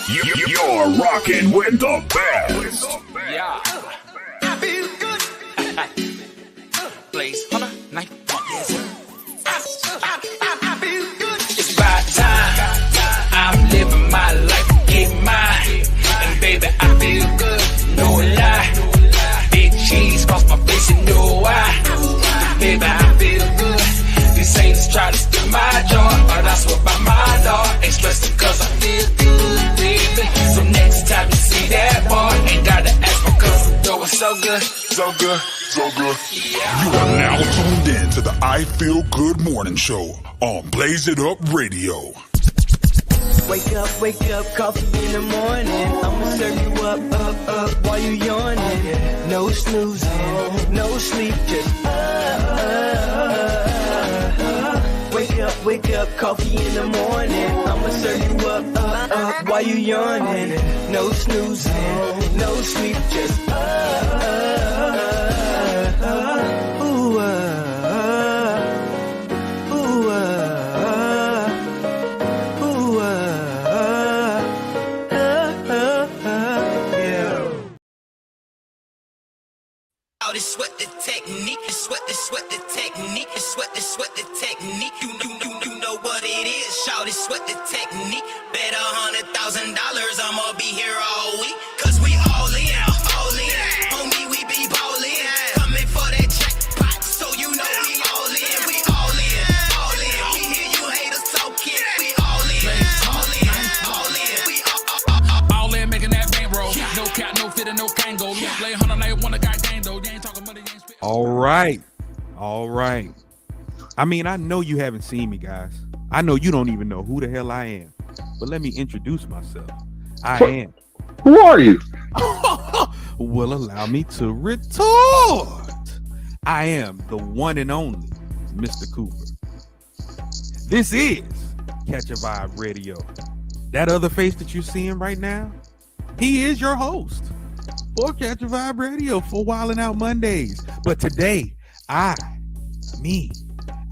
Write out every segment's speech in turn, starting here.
You're rocking with the best. Yeah. I feel good. Blaze, hold on, knife, I feel good. It's about time. I'm living my life, get mine. And baby, I feel good. No lie. Big cheese cross my face and no why. Baby, I feel good. These haters try to steal my joy, but I swear by my law, ain't stressing cause I feel good, baby. So next time you see that boy, ain't gotta ask for cause I'm doing so good, so good, so good. Yeah. You are now tuned in to the I Feel Good Morning Show on Blaze It Up Radio. Wake up, coffee in the morning. I'ma serve you up, while you yawning. No snoozing, no sleep, just Wake up, coffee in the morning. I'ma serve you up, while you yawning. No snoozing, no sleep, just Sweat the technique, sweat the technique, sweat the technique. You know what it is. Shawty, sweat the technique. Bet $100,000 I'ma be here all week. Cause we all in. Homie, we be ballin'. Coming for that jackpot, so you know we all in. We all in. We hear you haters talking. We all in. We all in, making that bankroll. No cap, no fit, and no kango. Play 100 like one guy gang though. You ain't talking money, you ain't spit. All right. I mean, I know you haven't seen me, guys. I know you don't even know who the hell I am. But let me introduce myself. Who are you? Well, allow me to retort. I am the one and only Mr. Cooper. This is Catch a Vibe Radio. That other face that you're seeing right now, he is your host for Catch a Vibe Radio for Wildin' Out Mondays. But today, I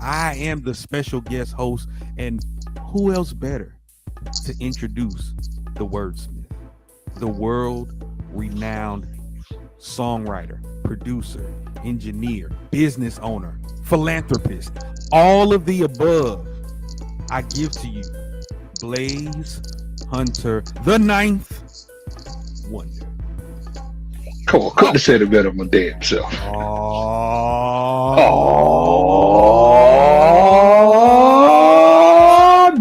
am the special guest host, and who else better to introduce the wordsmith, the world-renowned songwriter, producer, engineer, business owner, philanthropist, all of the above. I give to you Blaze Hunter, the ninth wonder. Cool. Couldn't have said it better than my damn self.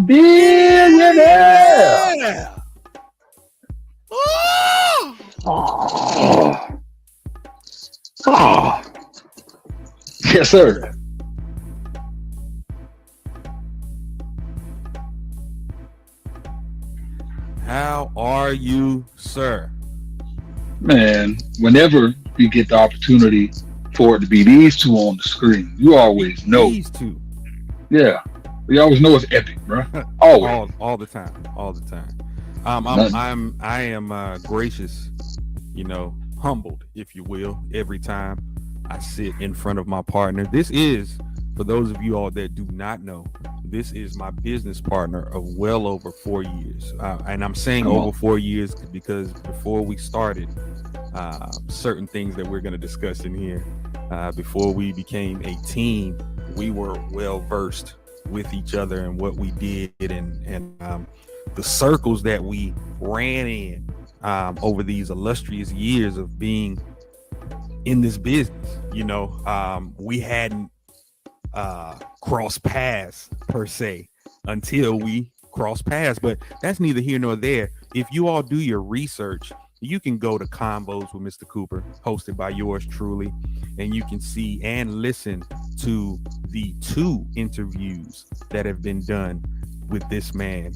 Billionaire. Yes, sir. How are you, sir? Man, whenever you get the opportunity for it to be these two on the screen, you always know. These two. Yeah. You always know it's epic, bro. Always. all the time. I am gracious, humbled, if you will, every time I sit in front of my partner. This is, for those of you all that do not know, this is my business partner of well over 4 years. And I'm saying over 4 years because before we started, certain things that we're going to discuss in here, before we became a team, we were well versed with each other and what we did and the circles that we ran in over these illustrious years of being in this business. We hadn't crossed paths per se until we crossed paths, but that's neither here nor there. If you all do your research, you can go to Convos with Mr. Cooper, hosted by yours truly, and you can see and listen to the 2 interviews that have been done with this man,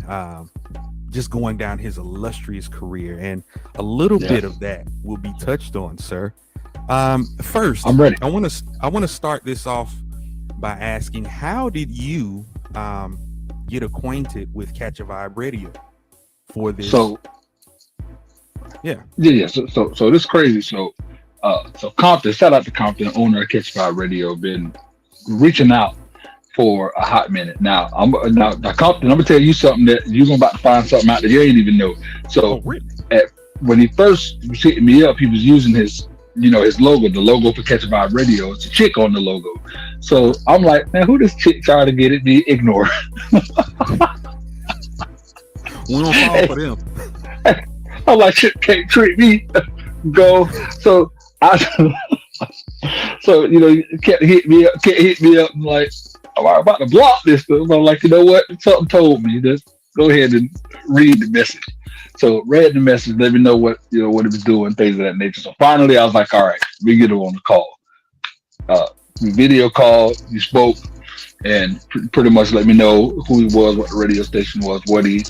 just going down his illustrious career, and a little bit of that will be touched on, sir. First, I'm ready. I want to start this off by asking, how did you get acquainted with Catch a Vibe Radio for this? So this is crazy. So Compton, shout out to Compton, owner of Catch a Vibe Radio, been reaching out for a hot minute. Now Compton, I'm gonna tell you something that you're about to find something out that you ain't even know. So really? When he first was hitting me up, he was using his logo, the logo for Catch a Vibe Radio. It's a chick on the logo. So I'm like, man, who this chick trying to get it? Me ignore. We don't fall for them. I'm like, shit can't treat me. Go. So can't hit me up. I'm like, I'm about to block this stuff. I'm like, you know what? Something told me. Just go ahead and read the message. So read the message, let me know what it was doing, things of that nature. So finally I was like, all right, we get him on the call. We video called, you spoke, and pretty much let me know who he was, what the radio station was, what he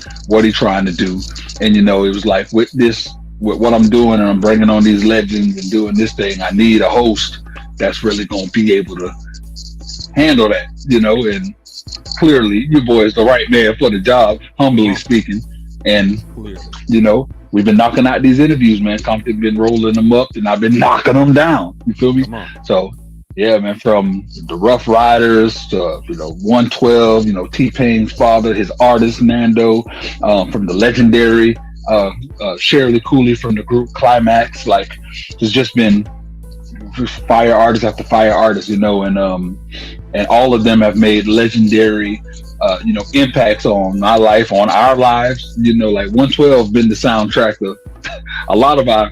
trying to do. And it was like, with what I'm doing, and I'm bringing on these legends and doing this thing, I need a host that's really going to be able to handle that, and clearly your boy is the right man for the job, humbly speaking. And we've been knocking out these interviews, man. Compton been rolling them up, and I've been knocking them down. You feel me? So yeah, man. From the Rough Riders to 112, T-Pain's father, his artist Nando, from the legendary Shirley Cooley from the group Climax. Like, there's just been fire artist after fire artist, and all of them have made legendary impacts on my life, on our lives. Like 112 been the soundtrack of a lot of our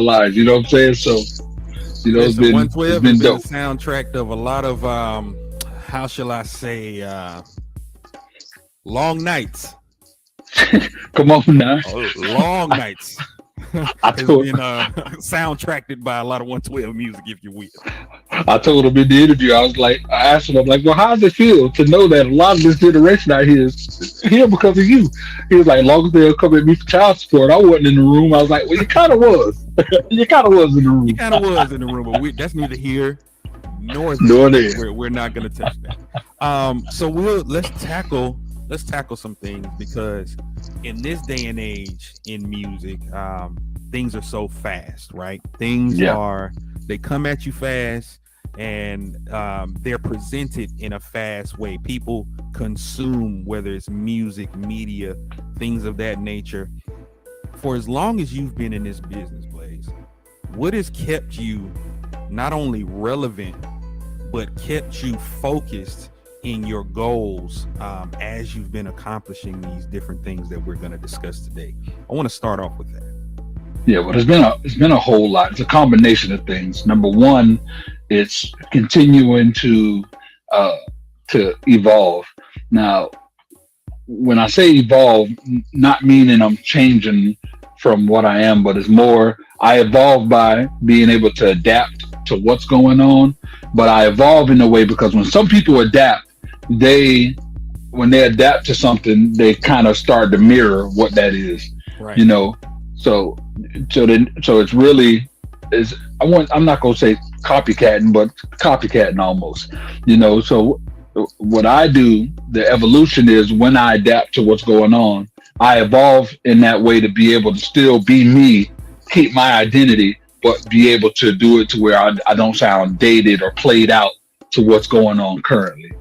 lives. You know what I'm saying? So, it's been 112 been dope. The soundtrack of a lot of how shall I say, long nights. Come on now, long nights. It's been soundtracked by a lot of 112 music, if you will. I told him in the interview, I asked him, I'm like, well, how does it feel to know that a lot of this generation out here is here because of you? He was like, as long as they'll come at me for child support, I wasn't in the room. I was like, well, you kind of was. You kind of was in the room. You kind of was in the room, but that's neither here nor there. We're not going to touch that. So let's tackle some things, because in this day and age in music, things are so fast, right? They come at you fast, and they're presented in a fast way. People consume, whether it's music, media, things of that nature. For as long as you've been in this business, Blaze, what has kept you not only relevant, but kept you focused in your goals as you've been accomplishing these different things that we're going to discuss today? I want to start off with that. Yeah, well, it's been a whole lot. It's a combination of things. Number one, it's continuing to evolve. Now, when I say evolve, not meaning I'm changing from what I am, but it's more I evolve by being able to adapt to what's going on. But I evolve in a way because when some people adapt, when they adapt to something, they kind of start to mirror what that is, right? So it's really I'm not gonna say copycatting, but copycatting almost, So what I do, the evolution is when I adapt to what's going on, I evolve in that way to be able to still be me, keep my identity, but be able to do it to where I don't sound dated or played out to what's going on currently.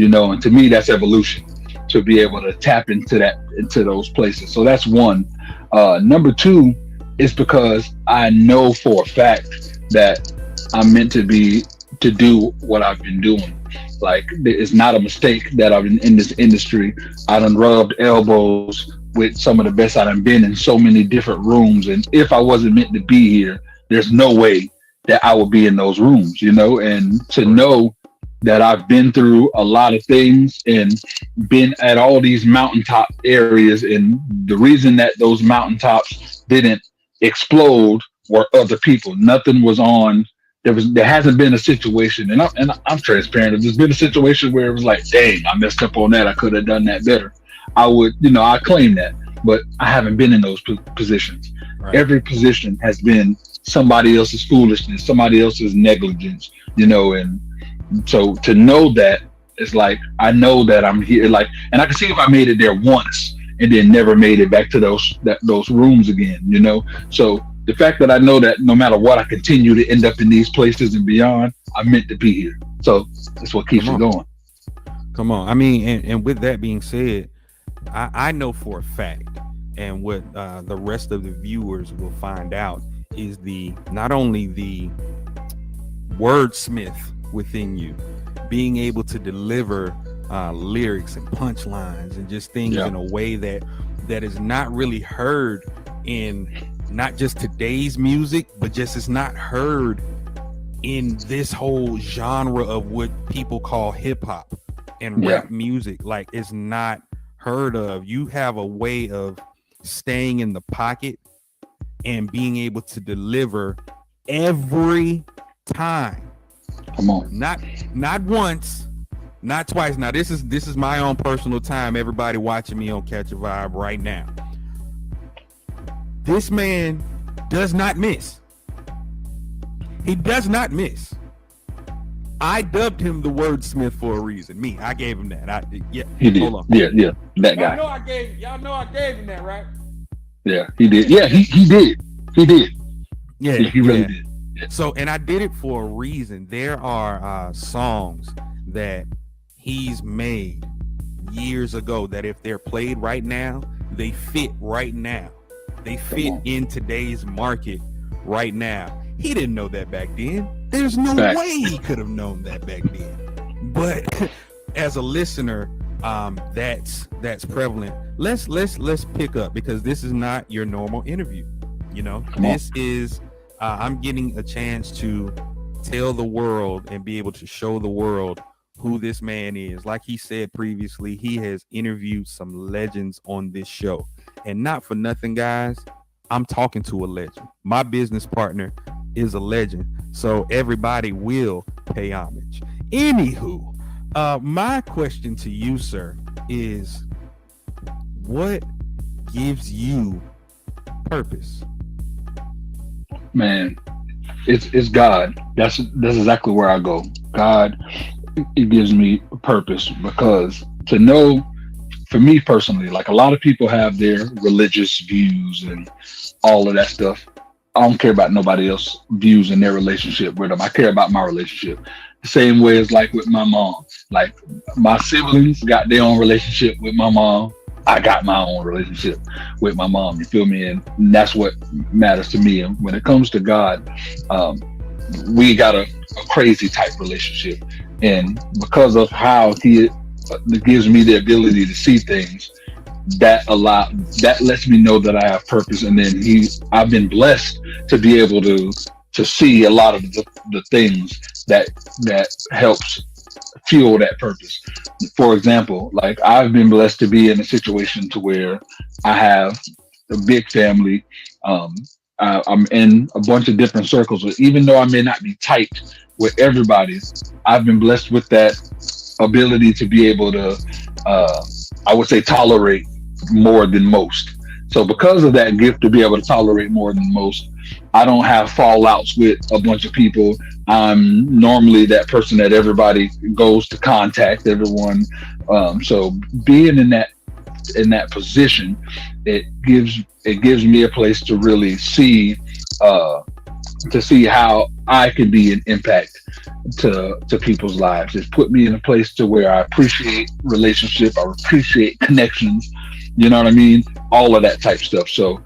And to me, that's evolution, to be able to tap into those places. So that's one. Number two is because I know for a fact that I'm meant to do what I've been doing. Like, it's not a mistake that I've been in this industry. I done rubbed elbows with some of the best. I done been in so many different rooms. And if I wasn't meant to be here, there's no way that I would be in those rooms, and to know that I've been through a lot of things and been at all these mountaintop areas. And the reason that those mountaintops didn't explode were other people. Nothing was on. There hasn't been a situation, and I'm transparent. If there's been a situation where it was like, dang, I messed up on that, I could have done that better, I would, I claim that. But I haven't been in those positions. Right. Every position has been somebody else's foolishness, somebody else's negligence, and so to know that, it's like, I know that I'm here, like, and I can see if I made it there once and then never made it back to those rooms again, So the fact that I know that no matter what, I continue to end up in these places and beyond, I'm meant to be here. So that's what keeps me going. Come on. I mean, and with that being said, I know for a fact, and what the rest of the viewers will find out is not only the wordsmith within you, being able to deliver lyrics and punchlines and just things in a way that is not really heard in not just today's music, but just it's not heard in this whole genre of what people call hip hop and rap music. Like, it's not heard of. You have a way of staying in the pocket and being able to deliver every time. Come on. Not once, not twice. Now this is my own personal time. Everybody watching me on Catch a Vibe right now. This man does not miss. He does not miss. I dubbed him the wordsmith for a reason. I gave him that. He did. Hold on. Yeah, that guy. Y'all know I gave him that, right? Yeah, he did. Yeah, he did. He did. Yeah, he really did. Yeah. So, and I did it for a reason. There are songs that he's made years ago that if they're played right now, they fit right now. They fit in today's market right now. He didn't know that back then. There's no way he could have known that back then. But as a listener, that's prevalent. Let's pick up, because this is not your normal interview. You know, this is I'm getting a chance to tell the world and be able to show the world who this man is. Like he said previously, he has interviewed some legends on this show, and not for nothing, guys, I'm talking to a legend. My business partner is a legend, so everybody will pay homage. Anywho, my question to you, sir, is what gives you purpose? Man, it's God. That's exactly where I go. God, it gives me purpose, because to know, for me personally, like a lot of people have their religious views and all of that stuff. I don't care about nobody else's views in their relationship with them. I care about my relationship. The same way as like with my mom. Like my siblings got their own relationship with my mom. I got my own relationship with my mom. You feel me? And that's what matters to me. And when it comes to God, we got a crazy type relationship. And because of how he gives me the ability to see things, that lets me know that I have purpose. And then I've been blessed to be able to see a lot of the things that helps fuel that purpose. For example, like I've been blessed to be in a situation to where I have a big family. I'm in a bunch of different circles, but even though I may not be tight with everybody, I've been blessed with that ability to be able to, I would say, tolerate more than most. So because of that gift to be able to tolerate more than most, I don't have fallouts with a bunch of people. I'm normally that person that everybody goes to contact, everyone. So being in that position, it gives me a place to really see how I can be an impact to people's lives. It's put me in a place to where I appreciate relationship, I appreciate connections, you know what I mean? All of that type stuff. So,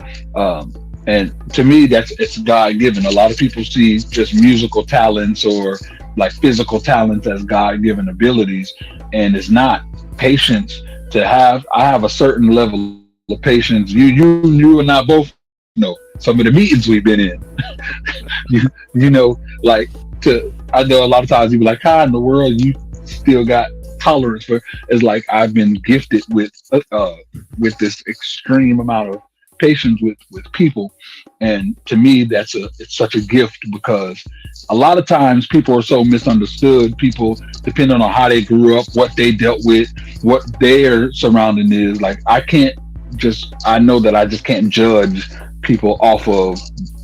and to me, it's God-given. A lot of people see just musical talents or like physical talents as God-given abilities, and it's not. Patience I have a certain level of patience. You and I both know some of the meetings we've been in. you know, like I know a lot of times you be like, how in the world you still got tolerance for? It's like I've been gifted with this extreme amount of patience with people, and to me it's such a gift, because a lot of times people are so misunderstood. People, depending on how they grew up, what they dealt with, what their surrounding is, like I know that I just can't judge people off of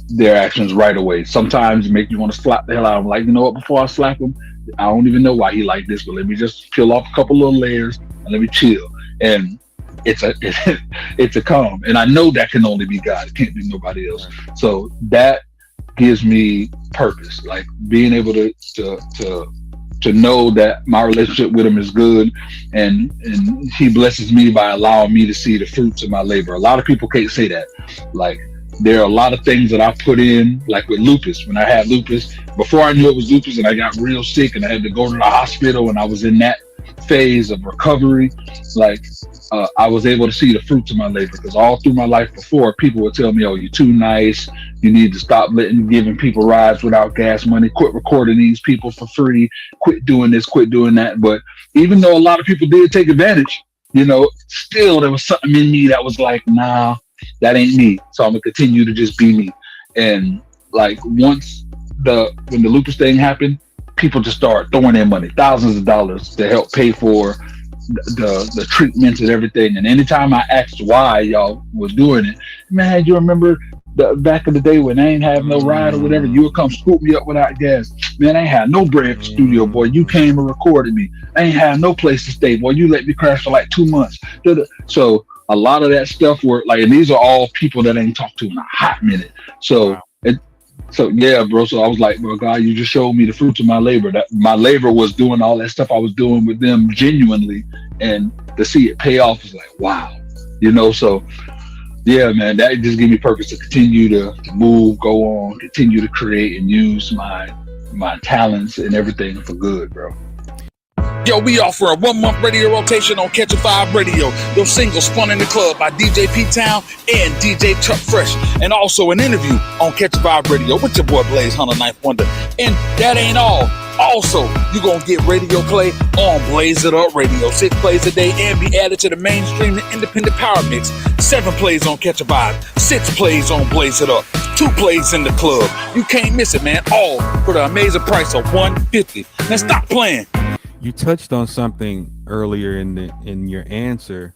their actions right away. Sometimes it makes you want to slap the hell out of them. Like, you know what, before I slap him, I don't even know why he like this, but let me just peel off a couple little layers and let me chill. And it's a calm. And I know that can only be God. It can't be nobody else. So that gives me purpose, like being able to to know that my relationship with him is good, and he blesses me by allowing me to see the fruits of my labor. A lot of people can't say that. Like, there are a lot of things that I put in, like with lupus. When I had lupus, before I knew it was lupus, and I got real sick and I had to go to the hospital, and I was in that phase of recovery, like I was able to see the fruits of my labor, because all through my life before, people would tell me, oh, you're too nice, you need to stop giving people rides without gas money, quit recording these people for free, quit doing this, quit doing that. But even though a lot of people did take advantage, you know, still there was something in me that was like, nah, that ain't me. So I'm gonna continue to just be me. And like, once when the lupus thing happened, people just started throwing in money, thousands of dollars, to help pay for the treatments and everything. And anytime I asked why y'all was doing it, man, you remember back in the day when I ain't have no ride or whatever, you would come scoop me up without gas. Man, I ain't had no bread for studio, boy. You came and recorded me. I ain't had no place to stay, boy. You let me crash for like 2 months. So a lot of that stuff were like, and these are all people that I ain't talked to in a hot minute. So wow. So yeah, bro. So I was like, bro, God, you just showed me the fruits of my labor. That my labor was doing all that stuff I was doing with them genuinely, and to see it pay off was like, wow, you know. So yeah, man, that just gave me purpose to continue to move, go on, continue to create and use my talents and everything for good, bro. Yo, we offer a 1-month radio rotation on Catch a Vibe Radio. Your single spun in the club by DJ P-Town and DJ Chuck Fresh. And also an interview on Catch a Vibe Radio with your boy Blaze Hunter, Ninth Wonder. And that ain't all. Also, you're going to get radio play on Blaze It Up Radio. 6 plays a day and be added to the mainstream and independent power mix. 7 plays on Catch a Vibe. 6 plays on Blaze It Up. 2 plays in the club. You can't miss it, man. All for the amazing price of $150. Now stop playing. You touched on something earlier in your answer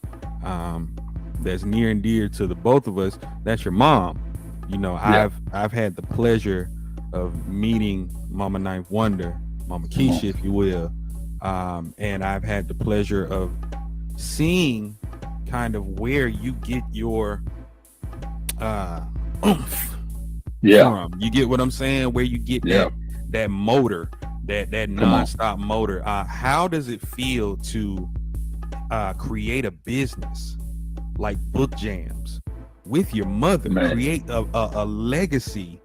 that's near and dear to the both of us. That's your mom. You know, yeah. I've had the pleasure of meeting Mama Ninth Wonder, Mama Keisha, if you will, and I've had the pleasure of seeing kind of where you get your oomph from. You get what I'm saying? Where you get that motor. That nonstop motor. How does it feel to create a business like Book Jams with your mother, create a legacy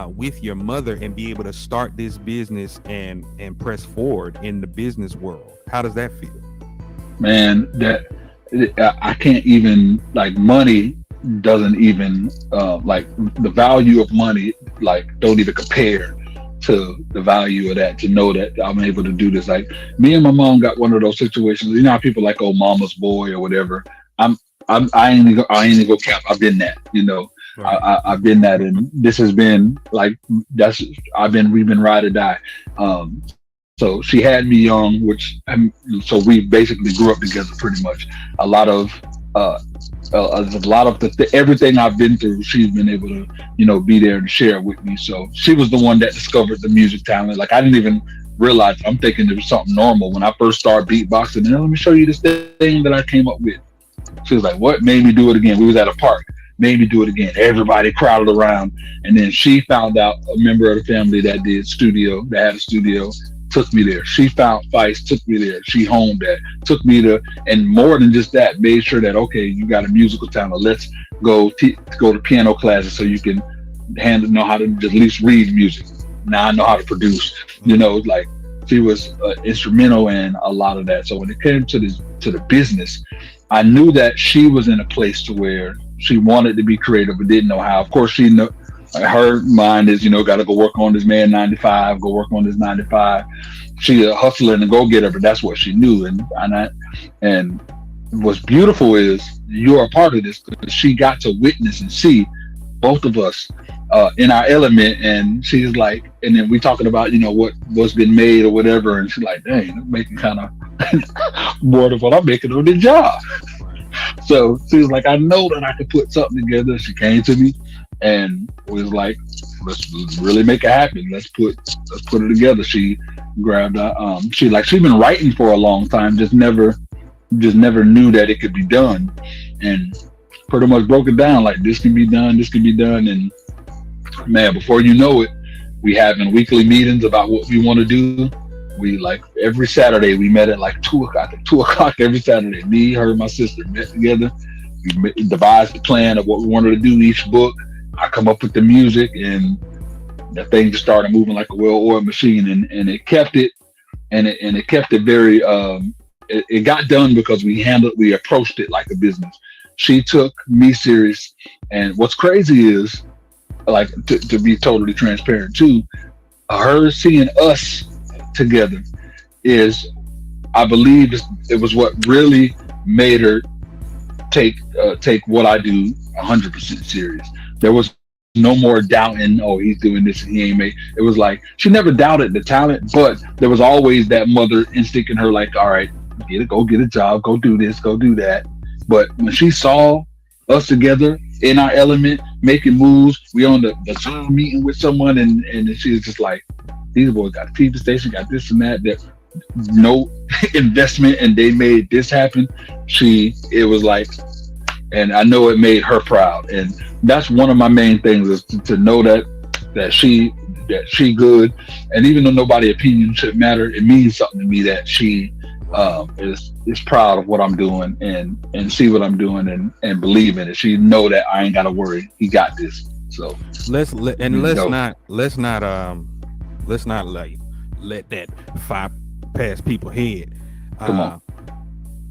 with your mother, and be able to start this business and press forward in the business world? How does that feel? Man, that I can't even, like, money doesn't even like, the value of money, like, don't even compare to the value of that, to know that I'm able to do this. Like, me and my mom got one of those situations, you know how people like, oh, mama's boy or whatever. I ain't gonna go cap. I've been that, you know. Right. I've been that, and this has been like, we've been ride or die. So she had me young, so we basically grew up together pretty much. A lot of everything I've been through, she's been able to, you know, be there and share with me. So she was the one that discovered the music talent. Like, I didn't even realize. I'm thinking it was something normal when I first started beatboxing. And let me show you this thing that I came up with. She was like, what? Made me do it again. We was at a park. Made me do it again. Everybody crowded around. And then she found out a member of the family that had a studio, took me there. She found Feist, took me there. She homed that, took me to, and more than just that, made sure that, okay, you got a musical talent. Let's go to piano classes so you can know how to at least read music. Now I know how to produce. You know, like, she was instrumental in a lot of that. So when it came to the business, I knew that she was in a place to where she wanted to be creative but didn't know how. Of course, she knew. Her mind is, you know, got to go work on this man 9 to 5. She a hustler and a go-getter, but that's what she knew. And what's beautiful is you're a part of this, because she got to witness and see both of us in our element. And she's like, and then we talking about, you know, what's been made or whatever. And she's like, dang, I'm making kind of more than what I'm making on the job. So she was like, I know that I could put something together. She came to me and was like, let's really make it happen. Let's put it together. She grabbed she'd been writing for a long time, just never knew that it could be done, and pretty much broke it down like, this can be done. And man, before you know it, we having weekly meetings about what we want to do. We like every Saturday we met at like 2 o'clock every Saturday. Me, her, and my sister met together. We devised the plan of what we wanted to do each book. I come up with the music, and the thing just started moving like a well-oiled machine, and it kept it, and it kept it very. It got done because we approached it like a business. She took me serious, and what's crazy is, like, to be totally transparent too, her seeing us together is, I believe, it was what really made her take what I do 100% serious. There was no more doubting, oh, he's doing this and he ain't made. It was like she never doubted the talent, but there was always that mother instinct in her, like, all right, go get a job, go do this, go do that. But when she saw us together in our element, making moves, we on the Zoom meeting with someone, and she was just like, these boys got a TV station, got this and that. That no investment, and they made this happen. It was like, and I know it made her proud, and that's one of my main things is to know that she good, and even though nobody opinion should matter, it means something to me that she is proud of what I'm doing and see what I'm doing and believe in it. She know that I ain't gotta worry. He got this. So let's not like let that fire pass people's head. Come on.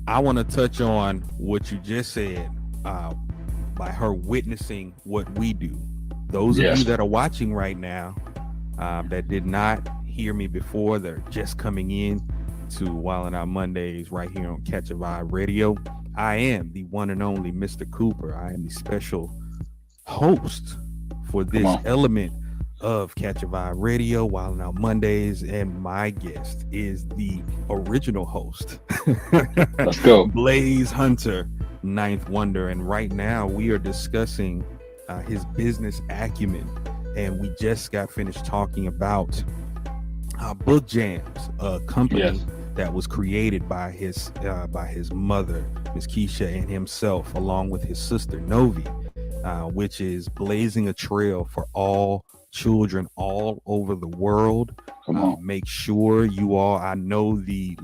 I want to touch on what you just said, by her witnessing what we do. Those of you that are watching right now, that did not hear me before, they're just coming in to Wildin' Out Mondays right here on Catch a Vibe Radio. I am the one and only Mr. Cooper. I am the special host for this element of Catch a Vibe Radio, Wildin' Out Mondays, and my guest is the original host. Let's go. Blaze Hunter, Ninth Wonder, and right now we are discussing his business acumen, and we just got finished talking about Book Jams, a company that was created by his mother, Miss Keisha, and himself, along with his sister Novi, which is blazing a trail for all children all over the world. Make sure you all, I know the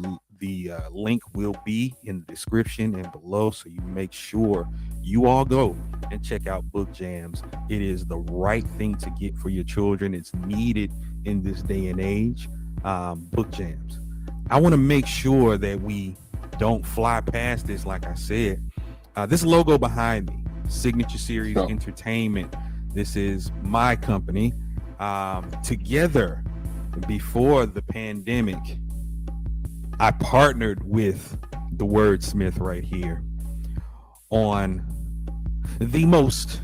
link will be in the description and below, so you make sure you all go and check out Book Jams. It is the right thing to get for your children. It's needed in this day and age. Book Jams. I want to make sure that we don't fly past this. Like I said, this logo behind me, Signature Series Entertainment. This is my company. Together, before the pandemic, I partnered with the Wordsmith right here on the most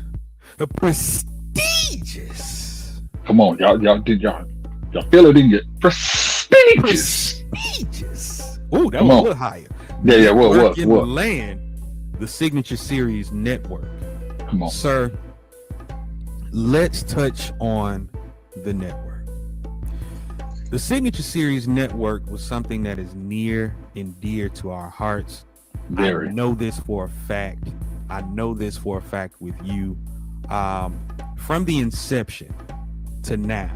prestigious. Come on, y'all feel it in your prestigious. Oh, that was a little higher. Yeah, what? Land, the Signature Series Network. Come on, sir. Let's touch on the network. The Signature Series Network was something that is near and dear to our hearts. Very. I know this for a fact. With you. From the inception to now,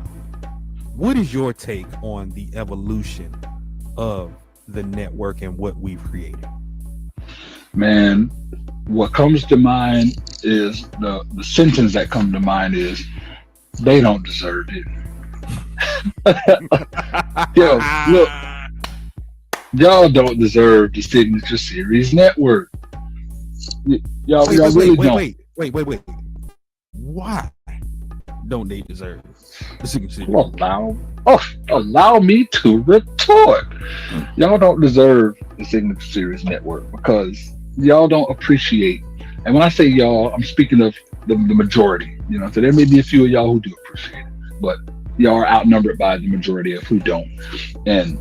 what is your take on the evolution of the network and what we've created? Man, what comes to mind is the sentence that comes to mind is, they don't deserve it. Yo, look, y'all don't deserve the Signature Series Network. Y'all really don't. Wait. Why don't they deserve the Signature Series? Allow me to retort. Y'all don't deserve the Signature Series Network because y'all don't appreciate. And when I say y'all, I'm speaking of the majority. You know, so there may be a few of y'all who do appreciate it, but y'all are outnumbered by the majority of who don't. And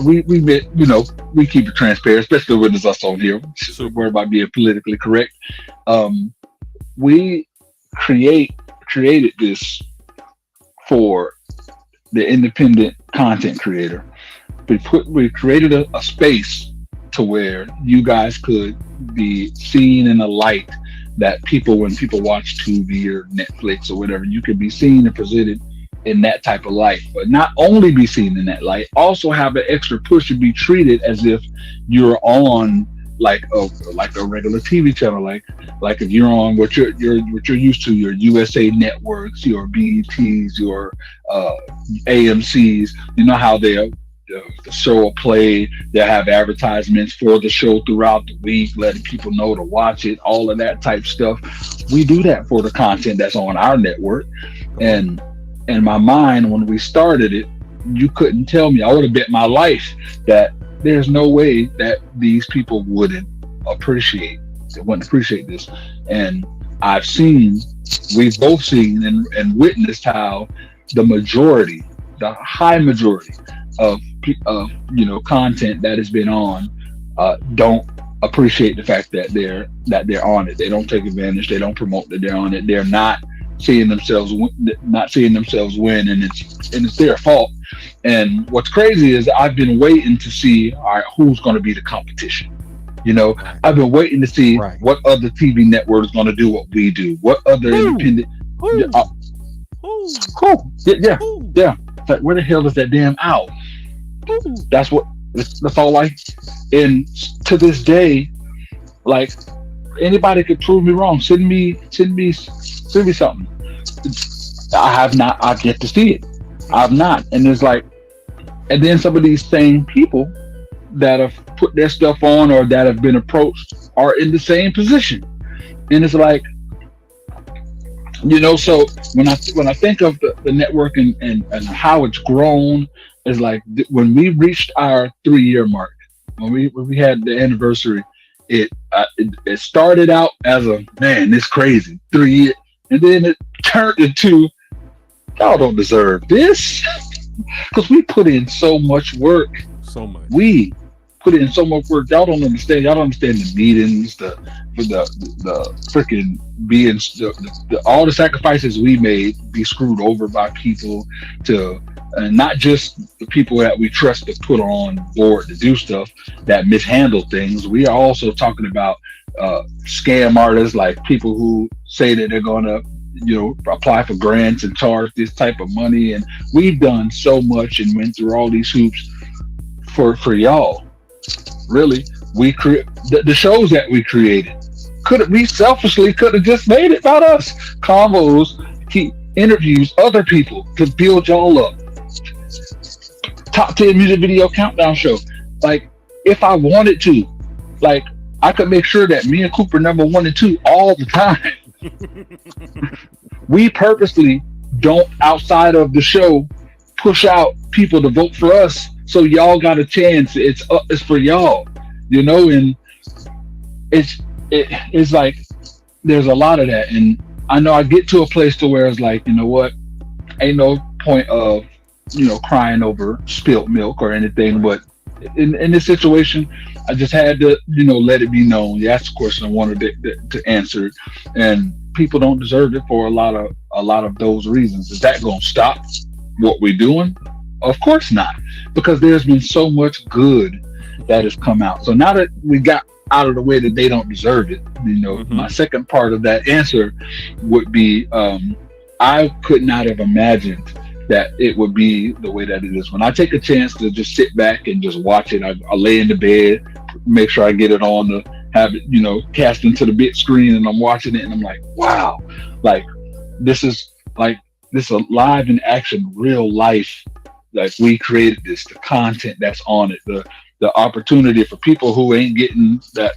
we we keep it transparent, especially when it's us on here. So worry about being politically correct. We created this for the independent content creator. We created a space to where you guys could be seen in a light that when people watch TV or Netflix or whatever, you could be seen and presented in that type of light, but not only be seen in that light, also have an extra push to be treated as if you're on like a regular TV channel, like if you're on what you're used to, your USA networks, your BETs, your AMCs. You know how the show will play, they'll have advertisements for the show throughout the week, letting people know to watch it, all of that type stuff. We do that for the content that's on our network. And in my mind, when we started it, you couldn't tell me, I would have bet my life that there's no way that these people wouldn't appreciate this. And we've both seen and witnessed how the high majority of content that has been on don't appreciate the fact that they're on it. They don't take advantage. They don't promote that they're on it. They're not seeing themselves win, and it's their fault. And what's crazy is I've been waiting to see, all right, who's going to be the competition. I've been waiting to see what other TV network is going to do what we do. What other independent? Yeah. Like, where the hell is that damn owl? That's all. Like, and to this day, like, anybody could prove me wrong. Send me something. I've yet to see it. I've not. And it's like, and then some of these same people that have put their stuff on or that have been approached are in the same position. And it's like, so when I think of the network and how it's grown, is like when we reached our 3-year mark, when we had the anniversary, it started out as it's crazy, 3 years, and then it turned into, y'all don't deserve this, because we put in so much work. We put in so much work. Y'all don't understand. Y'all don't understand the meetings, the freaking being all the sacrifices we made, be screwed over by people, and not just the people that we trust to put on board to do stuff that mishandle things. We are also talking about scam artists, like people who say that they're going to apply for grants and charge this type of money. And we've done so much and went through all these hoops for y'all. Really, we create the shows that we created. We selfishly could have just made it about us. Combos, interviews, other people to build y'all up. Top 10 music video countdown show. Like, if I wanted to, like, I could make sure that me and Cooper number 1 and 2 all the time. We purposely don't, outside of the show, push out people to vote for us, so y'all got a chance. It's for y'all, and it's like there's a lot of that. And I know I get to a place to where it's like, you know what, ain't no point of crying over spilt milk or anything, but in this situation, I just had to let it be known. That's the question I wanted to answer, and people don't deserve it for a lot of those reasons. Is that going to stop what we're doing? Of course not, because there's been so much good that has come out. So now that we got out of the way that they don't deserve it, my second part of that answer would be, I could not have imagined that it would be the way that it is. When I take a chance to just sit back and just watch it, I lay in the bed, make sure I get it on to have it, cast into the big screen, and I'm watching it and I'm like, wow, like this is live in action, real life. Like, we created this, the content that's on it, the opportunity for people who ain't getting that,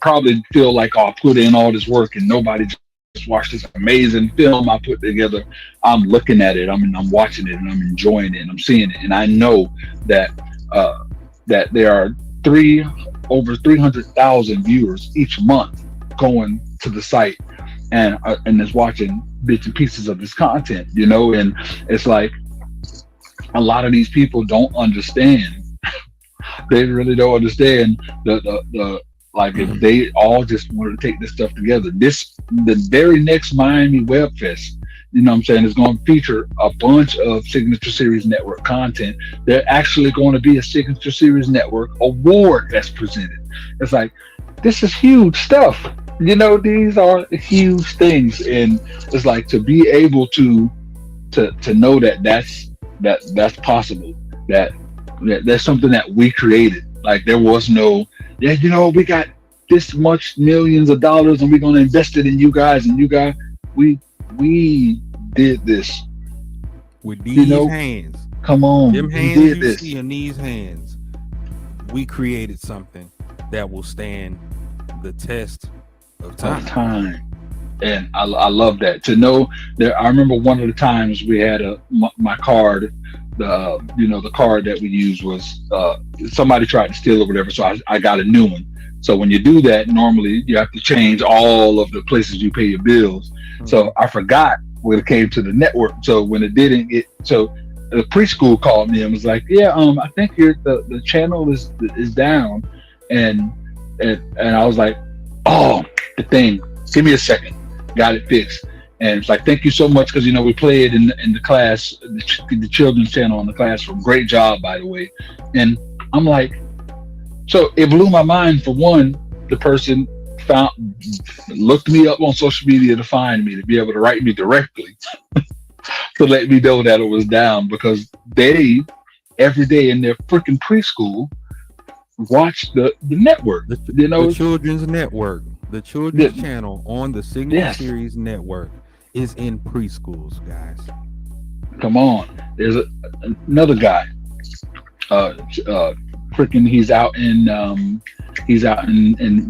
probably feel like, I put in all this work and nobody just watched this amazing film I put together. I'm looking at it, I'm watching it, and I'm enjoying it, and I'm seeing it, and I know that that there are over 300,000 viewers each month going to the site and is watching bits and pieces of this content, and it's like, a lot of these people don't understand. They really don't understand the if they all just wanted to take this stuff together. The very next Miami Web Fest, is going to feature a bunch of Signature Series Network content. They're actually going to be a Signature Series Network award that's presented. It's like, this is huge stuff. These are huge things, and it's like, to be able to to know that that's possible. That's something that we created. Like there was no, yeah, we got this much millions of dollars and we're gonna invest it in you guys, and you guys, we did this with these hands. Come on, them we hands did you this. see in these hands. We created something that will stand the test of time. And I love that, to know that. I remember one of the times we had my card, the card that we used was somebody tried to steal or whatever, so I got a new one. So when you do that, normally you have to change all of the places you pay your bills. So I forgot when it came to the network. So when it didn't get, so the preschool called me and was like, yeah, I think the channel is down, and I was like, oh, the thing, give me a second, got it fixed. And it's like, thank you so much, because we play it in the class, the children's channel in the classroom. Great job, by the way. And I'm like, so it blew my mind. For one, the person looked me up on social media to find me, to be able to write me directly to let me know that it was down, because they every day in their freaking preschool watch the network, the children's network, the children's channel on the Signature Series network is in preschools, guys. Come on. There's another guy, freaking he's out in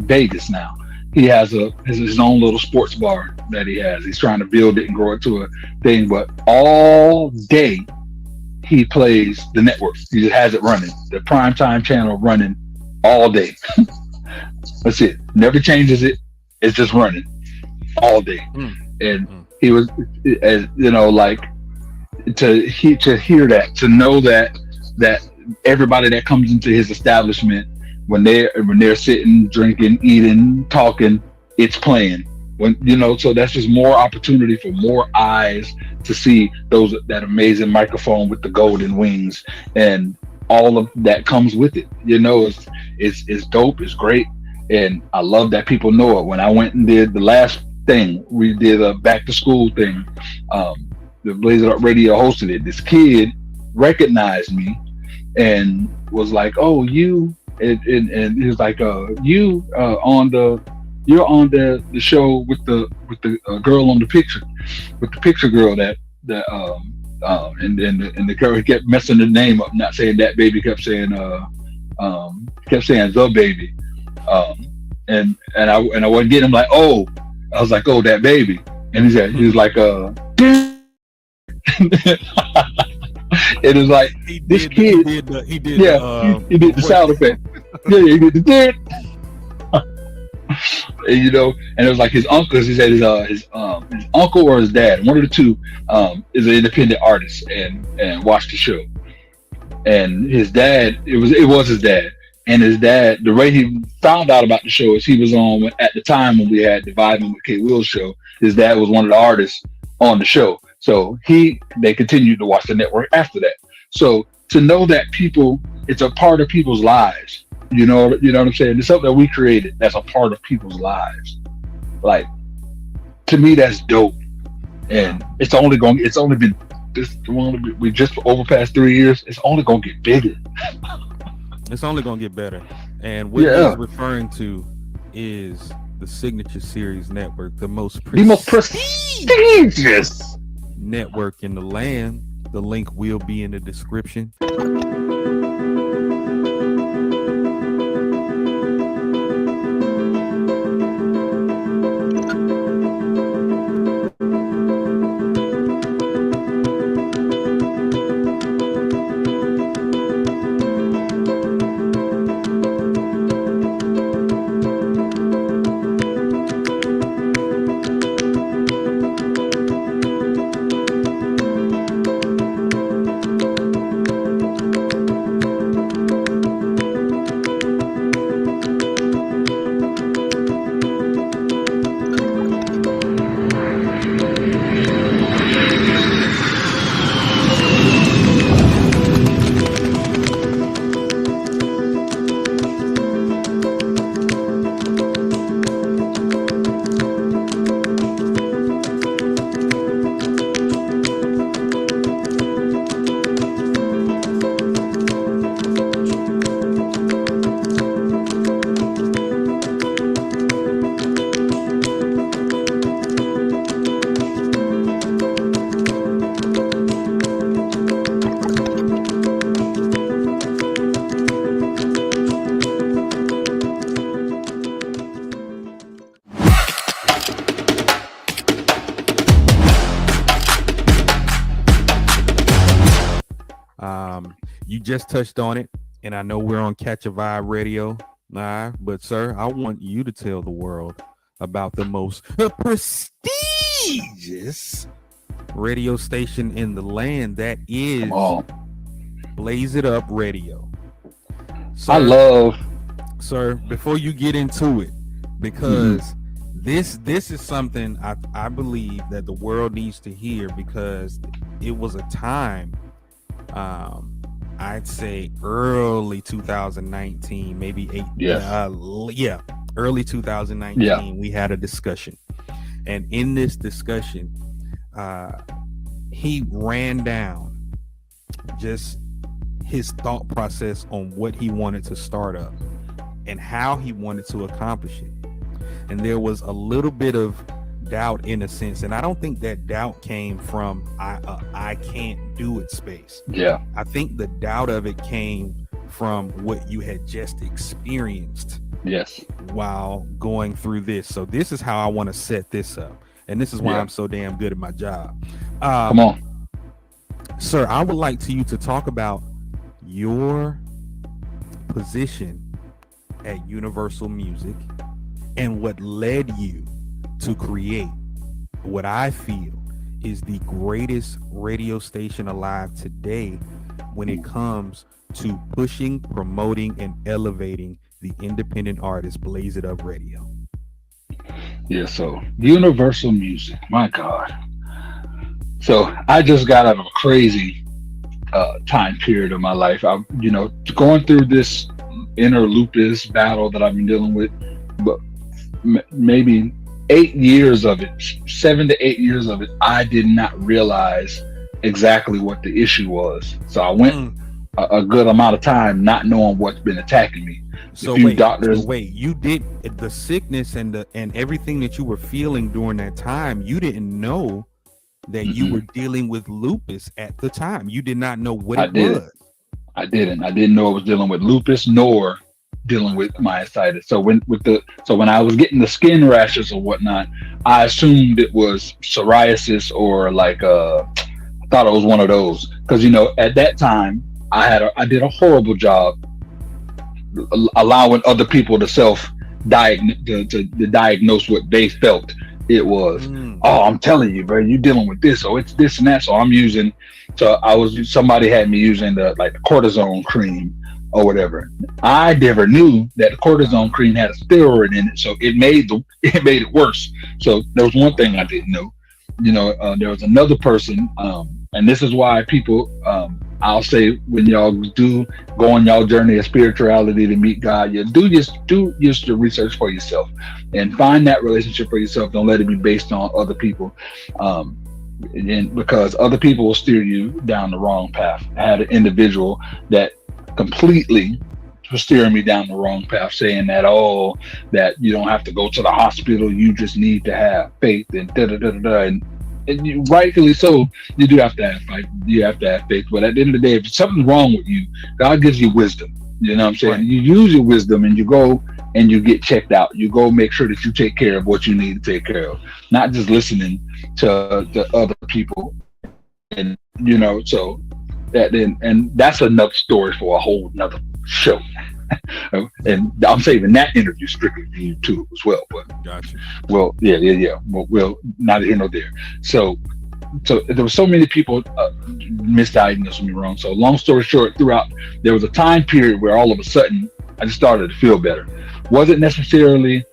Vegas now. He has his own little sports bar that he has. He's trying to build it and grow it to a thing, but all day he plays the network. He just has it running, the primetime channel running all day. That's it. Never changes it. It's just running all day. And he was, as like, to hear that, to know that everybody that comes into his establishment, when they're sitting, drinking, eating, talking, it's playing. So that's just more opportunity for more eyes to see that amazing microphone with the golden wings, and all of that comes with it. It's dope. It's great, and I love that people know it. When I went and did the last thing, we did a back to school thing. The Blaze It Up Radio hosted it. This kid recognized me and was like, "Oh, you." And he was like, you're on the show with the girl on the picture, with the picture girl and the girl kept messing the name up, not saying that baby, kept saying the baby, and I wasn't getting him, like, oh, I was like, oh, that baby, and he was like, it is like, he did the sound effect. Yeah, he did the and, and it was like his uncle. He said his uncle or his dad, one of the two, is an independent artist and watched the show. And his dad, it was his dad. And his dad, the way he found out about the show is he was on, at the time when we had the Vibing with K. Will's show, his dad was one of the artists on the show. So they continued to watch the network after that. So to know that it's a part of people's lives, you know what I'm saying? It's something that we created that's a part of people's lives. Like, to me, that's dope. And we just overpassed 3 years. It's only gonna get bigger. It's only gonna get better. And what he's referring to is the Signature Series network, the most prestigious network in the land. The link will be in the description. You just touched on it, and I know we're on Catch a Vibe Radio, but sir, I want you to tell the world about the most prestigious radio station in the land that is Blaze It Up Radio. Sir, before you get into it, because this is something I believe that the world needs to hear, because it was a time, I'd say early 2019, maybe early 2019, we had a discussion, and in this discussion, he ran down just his thought process on what he wanted to start up and how he wanted to accomplish it. And there was a little bit of doubt in a sense, and I don't think that doubt came from I can't do it space. Yeah, I think the doubt of it came from what you had just experienced. Yes, while going through this. So this is how I want to set this up, and this is why I'm so damn good at my job. Come on, sir. I would like you to talk about your position at Universal Music and what led you to create what I feel is the greatest radio station alive today when it comes to pushing, promoting, and elevating the independent artist Blaze It Up Radio. Yeah, so Universal Music, my God. So I just got out of a crazy time period of my life. I'm, going through this inner lupus battle that I've been dealing with, but maybe 8 years of it, 7 to 8 years of it, I did not realize exactly what the issue was. So I went a good amount of time not knowing what's been attacking me. So wait, you did the sickness and everything that you were feeling during that time. You didn't know that you were dealing with lupus at the time. You did not know what it was. I didn't know I was dealing with lupus nor dealing with myositis. So when I was getting the skin rashes or whatnot, I assumed it was psoriasis or I thought it was one of those, because at that time I did a horrible job allowing other people to diagnose what they felt it was. Oh, I'm telling you, bro, you're dealing with this, or it's this and that. So somebody had me using the cortisone cream or whatever. I never knew that the cortisone cream had a steroid in it, so it made it worse. So there was one thing I didn't know. There was another person, and this is why people, I'll say, when y'all do go on y'all journey of spirituality to meet God, you do your research for yourself and find that relationship for yourself. Don't let it be based on other people, and because other people will steer you down the wrong path. I had an individual that completely was steering me down the wrong path, saying that that you don't have to go to the hospital, you just need to have faith and and you, rightfully so, you do have to have faith. You have to have faith. But at the end of the day, if something's wrong with you, God gives you wisdom. You know what I'm saying? Right. You use your wisdom and you go and you get checked out. You go make sure that you take care of what you need to take care of, not just listening to other people. And so that's another story for a whole nother show. And I'm saving that interview strictly for you too as well. But gotcha. Well, yeah. Well, neither here nor there. So there were so many people misdiagnosed me wrong. So long story short, there was a time period where all of a sudden I just started to feel better. Wasn't necessarily.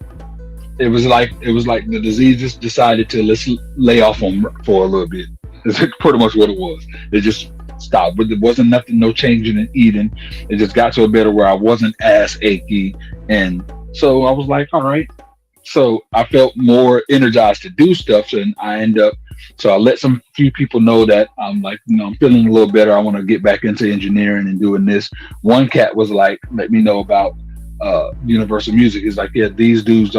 It was like the disease just decided to let's lay off for a little bit. It's pretty much what it was. It just stopped, but there wasn't nothing, no changing in eating. It just got to a better where I wasn't as achy, and so I was like, all right. So I felt more energized to do stuff, and I let few people know that I'm I'm feeling a little better. I want to get back into engineering and doing this. One cat was like, let me know about Universal Music. He's like, yeah, these dudes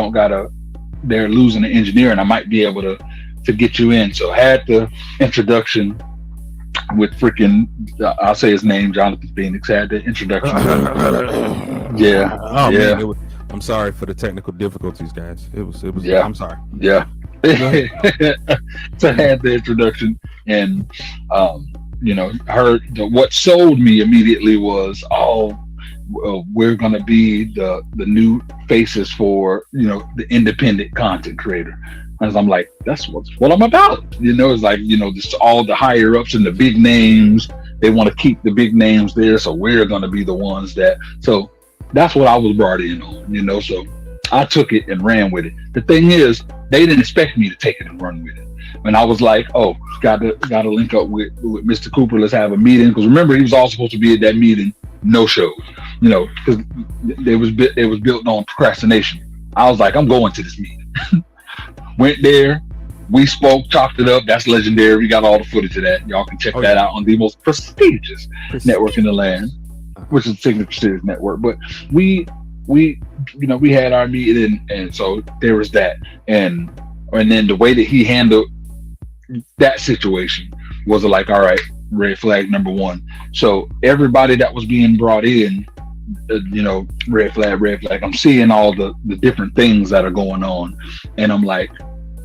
they're losing the engineering. I might be able to get you in. So I had the introduction with freaking, I'll say his name, Jonathan Phoenix, had the introduction. Yeah. Oh yeah. Man, I'm sorry for the technical difficulties, guys. It was. Yeah. I'm sorry. Yeah. So I had the introduction, and what sold me immediately was, we're going to be the new faces for, the independent content creator. As I'm like, that's what I'm about. It's like, just all the higher ups and the big names, they want to keep the big names there. So we're going to be the ones so that's what I was brought in on, so I took it and ran with it. The thing is, they didn't expect me to take it and run with it. And I was like, got to link up with Mr. Cooper. Let's have a meeting. Because remember, he was all supposed to be at that meeting. No shows, because it was built on procrastination. I was like, I'm going to this meeting. Went there. We spoke, chopped it up. That's legendary. We got all the footage of that. Y'all can check that out on the most prestigious network in the land, which is Signature Series Network. But we had our meeting, and so there was that. And then the way that he handled that situation was like, all right, red flag number one. So everybody that was being brought in, red flag. I'm seeing all the different things that are going on, and I'm like,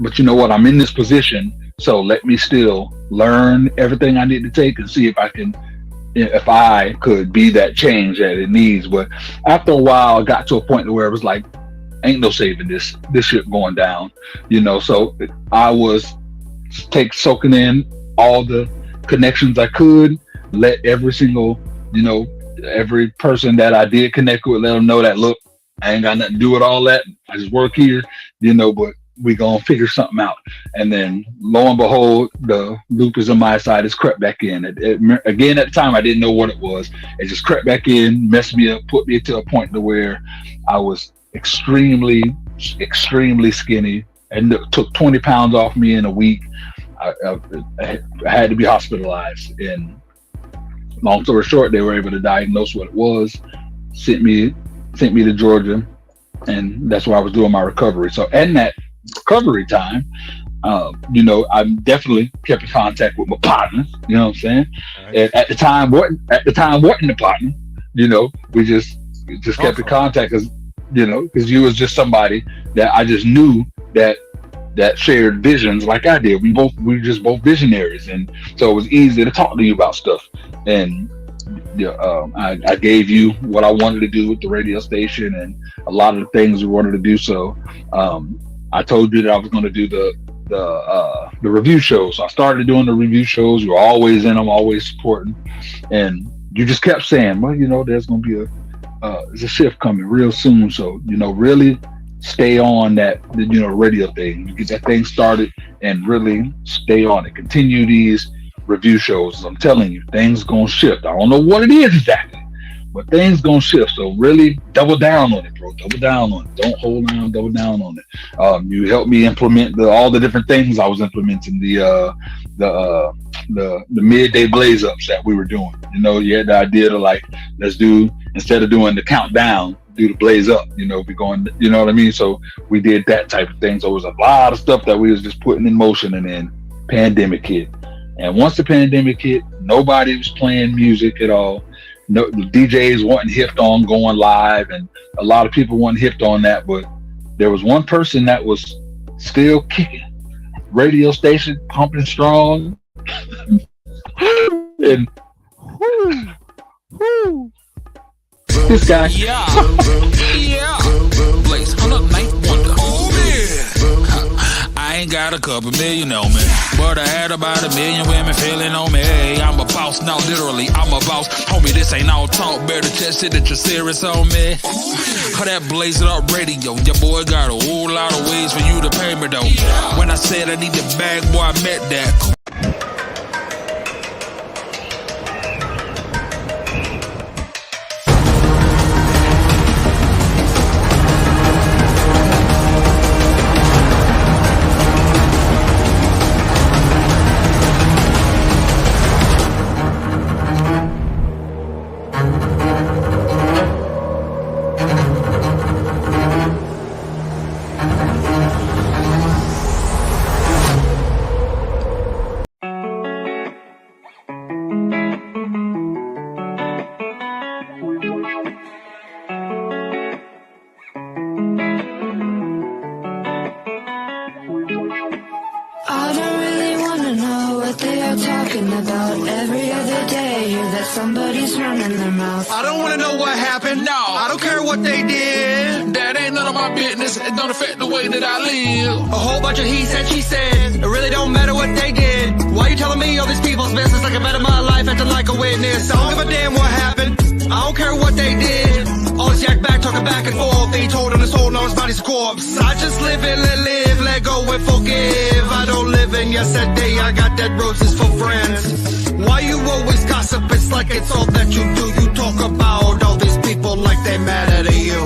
but you know what? I'm in this position, so let me still learn everything I need to take and see if I could be that change that it needs. But after a while, I got to a point where it was like, ain't no saving this shit going down, So I was soaking in all the connections I could, let every single, every person that I did connect with, let them know that, look, I ain't got nothing to do with all that. I just work here, but we gonna figure something out. And then lo and behold, the lupus on my side has crept back in. Again, at the time, I didn't know what it was. It just crept back in, messed me up, put me to a point to where I was extremely, extremely skinny, and it took 20 pounds off me in a week. I had to be hospitalized, and long story short, they were able to diagnose what it was, sent me to Georgia, and that's where I was doing my recovery. So in that recovery time, I definitely kept in contact with my partners. You know what I'm saying? Right. And at the time, wasn't the partner. We just kept in contact because you was just somebody that I just knew that shared visions like I did. We were just both visionaries, and so it was easy to talk to you about stuff. And I gave you what I wanted to do with the radio station and a lot of the things we wanted to do. So I told you that I was going to do the review shows. So I started doing the review shows. You were always in them, always supporting, and you just kept saying, well, there's going to be there's a shift coming real soon. So really stay on that, radio thing. You get that thing started and really stay on it. Continue these review shows. I'm telling you, things gonna shift. I don't know what it is exactly, but things gonna shift. So really double down on it, bro. Double down on it. Don't hold down. Double down on it. You helped me implement all the different things I was implementing. The midday blaze ups that we were doing. You had the idea to like, let's do, instead of doing the countdown, do the blaze up. Be going. You know what I mean? So we did that type of thing. So it was a lot of stuff that we was just putting in motion, and then pandemic hit. And once the pandemic hit, nobody was playing music at all. No, the DJs wasn't hipped on going live, and a lot of people weren't hipped on that. But there was one person that was still kicking, radio station pumping strong, and this guy. Yeah. Blaze, hold up, night wonder. I ain't got a couple million on me, but I had about 1 million women feeling on me. Hey, I'm a boss, now literally I'm a boss. Homie, this ain't all talk, better test it that you're serious on me. How that Blaze It Up radio, your boy got a whole lot of ways for you to pay me though. When I said I need the bag, boy, I met that. I don't really wanna know what they are talking about. Every somebody's running their mouth. I don't wanna know what happened. No. I don't care what they did. That ain't none of my business. It don't affect the way that I live. A whole bunch of he said, she said. It really don't matter what they did. Why you telling me all these people's business like I better my life acting like a witness? I don't give a damn what happened. I don't care what they did. All this yak back, talking back and forth. They told him his whole no, his body's a corpse. I just live and let live, let go and forgive. I don't live in yesterday, I got dead roses for friends. Why you always gossip? It's like it's all that you do. You talk about all these people like they matter to you.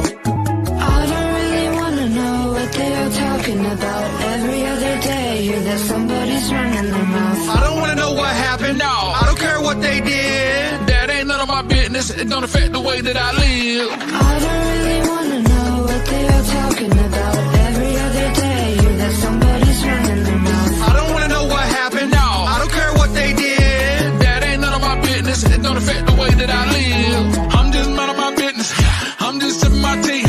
I don't really wanna know what they are talking about. Every other day, hear that somebody's running their mouth. I don't wanna know what happened. No. I don't care what they did. That ain't none of my business. It don't affect the way that I live. I don't really wanna know what they are talking about. Every other day, hear that somebody's running their mouth. I don't wanna know what happened. No. I don't care what they did. That ain't none of my business. It don't affect the way that I live. I'm just none of my business. I'm just sipping my tea.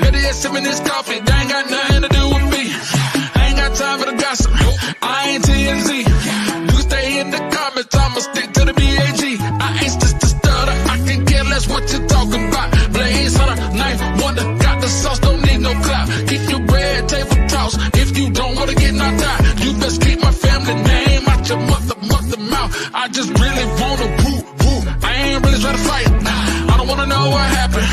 Better yet, sipping this coffee. That ain't got nothing to do with me. I ain't got time for the gossip. I ain't TNZ. You can stay in the comments. I'ma stick to the BAG. I ain't just a stutter. I can care less what you talking about. Blaze hunter, knife wonder. Got the sauce, don't need no clout. Keep your red table toss. If you don't wanna get knocked out, you best keep my family name out your mother mouth. I just really wanna woo. I ain't really trying to fight. I don't wanna know what happened.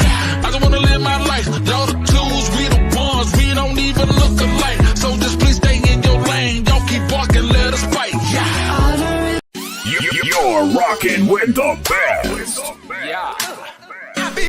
I just wanna live my life. Y'all the twos, we the ones. We don't even look alike. So just please stay in your lane. Y'all keep walking, let us fight. Yeah. You're rocking with the best. Yeah.